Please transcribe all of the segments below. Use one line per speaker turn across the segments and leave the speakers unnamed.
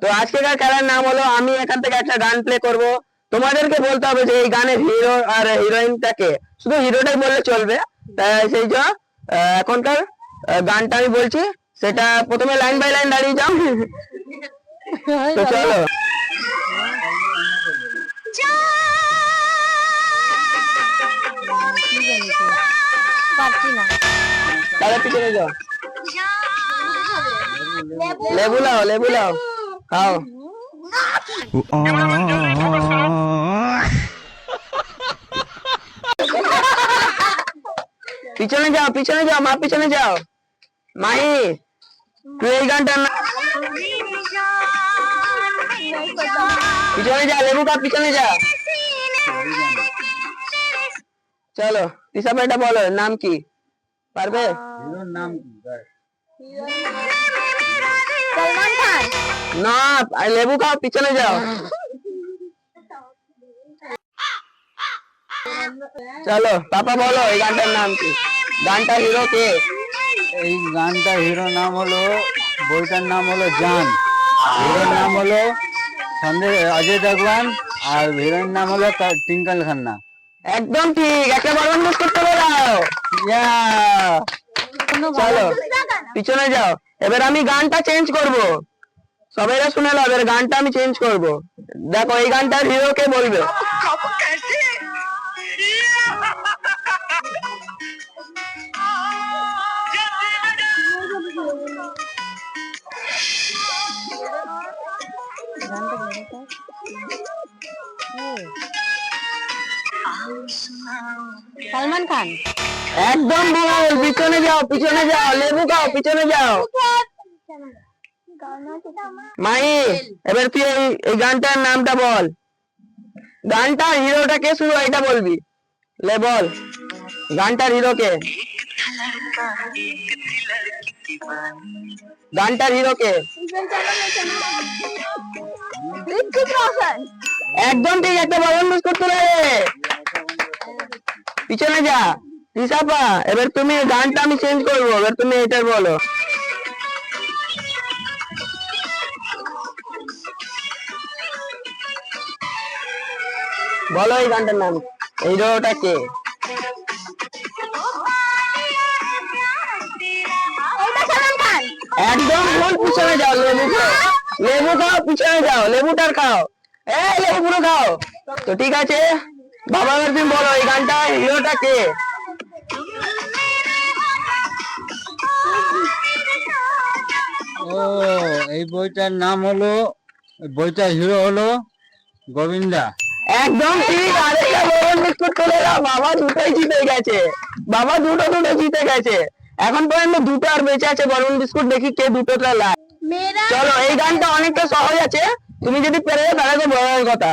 তো আজকেকার খেলার নাম হলো আমি এখান থেকে একটা গান প্লে করব, তোমাদেরকে বলতে হবে যে এই গানের হিরো আর হিরোইনটাকে, শুধু হিরোটাই বললে চলবে। তাই সেই জন্য এখনকার গানটা আমি বলছি, সেটা প্রথমে লাইন বাই লাইন দাঁড়িয়ে যাও। তো চলো। তাহলে পিছনে যাও, লেবু লাও, লেবু লাও, খাও। পিছনে যাও, পিছনে যাও, মা পিছনে যাও। মাহি, তুই এই গানটা পিছনে যা, লেবু কা পিছনে যা। চলো তিশা ভাইটা বলো নাম কি, পারবে? নাম সলমান খান। না, লেবু খাও, পিছনে যাও। চলো পাপা বলো এই গানটার নাম কি, গানটা হিরো কে?
এই গানটা হিরো নাম হলো, বইটার নাম হলো জান, হিরোর নাম হলো অজয় দেবগন, আর হিরোইন নাম হলো টিঙ্কল খান্না।
একদম ঠিক, একটা বলুন করতে দাও। চলো পিছনে যাও, এবার আমি গানটা চেঞ্জ করব, সবাই শুনে নাও, এবার গানটা আমি চেঞ্জ করব। দেখো এই গানটার হিরো কে বলবে।
সলমান খান।
একদম ভুল, পিছনে যাও, পিছনে যাও, লেবু খাও, পিছনে যাও। মাই, এবার তুই এই গানটার নামটা বল, গানটার হিরোটা কে, শুরু এটা বলবি। লে বল গানটার হিরো কে, গানটার হিরো কে? একদম ঠিক, একটা বলুন করতে লাগে। পিছনে যা তিশাপা, এবার তুমি গানটা আমি চেঞ্জ করবো, এবার তুমি এটা বলো। বলো এই গানটার নাম, হিরোটা কে? একদম ভুল, পিছনে যাও, লেবু খাও, লেবু খাও, পিছনে যাও, লেবুটার খাও, এই লেবু পুরো খাও। তো ঠিক আছে বাবা, তুমি বলো এই গানটা হিরোটা কে?
ও, এই বইটার নাম হলো, বইটার হিরো হলো গোবিন্দা।
একদম ঠিক, আরেকটা বড় বিস্কুট তুলে দাও, বাবা দুটোই জিতে গেছে, বাবা দুটো জিতে গেছে। এখন পর্যন্ত দুটো আর বেঁচে আছে বরুণ বিস্কুট, দেখি কে দুটোটা লায়। চলো এই গানটা অনেকটা সহজ আছে, তুমি যদি পেরে যাও তাহলে তো বলার কথা,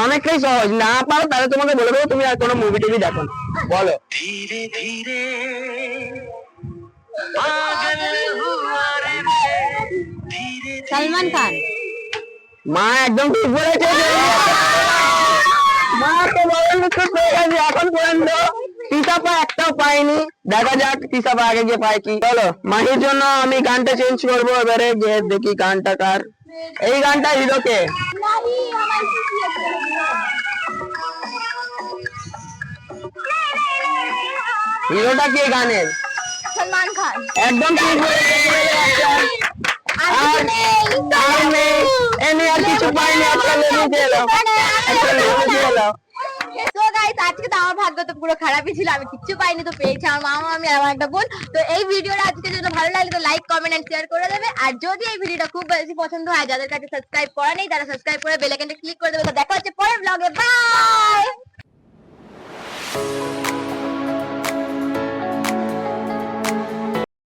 অনেকটাই সহজ, না পারো তাহলে তোমাকে বলে দেবো তুমি আর কোনো মুভি টিভি দেখো না। বলো। ধীরে ধীরে
সলমান খান।
মা একদম ঠিক বলেছে, মা তো বরুণ বিস্কুট পেয়ে গেছে। এখন পর্যন্ত তিশাপা একটাও পাইনি, দেখা যাক তিশাপা আগে গিয়ে পায় কি। চলো মাহির জন্য আমি গানটা চেঞ্জ করবো, এবারে গিয়ে দেখি গানটা কার, এই গানটা হিরোকে। হিরোটা কে গানের?
সলমান খান।
একদম ঠিক বলেছে, আর কিছু পাইনি, একটা লেবু দিয়ে এলো, একটা লেবু দিয়ে এলো।
তো গাইস আজকে তো আমার ভাগ্য তো পুরো খারাপই ছিল, আমি কিচ্ছু পাইনি, তো পেয়েছি আমার মামা, আমি আর আমার একটা বোন। তো এই ভিডিওটা আজকে যদি ভালো লাগলে তো লাইক কমেন্ট এন্ড শেয়ার করে দেবে, আর যদি এই ভিডিওটা খুব বেশি পছন্দ হয়, যাদের কাছে সাবস্ক্রাইব করা নেই তারা সাবস্ক্রাইব করে বেল আইকনটা ক্লিক করে দেবে। তো দেখা হচ্ছে পরের ব্লগে, বাই।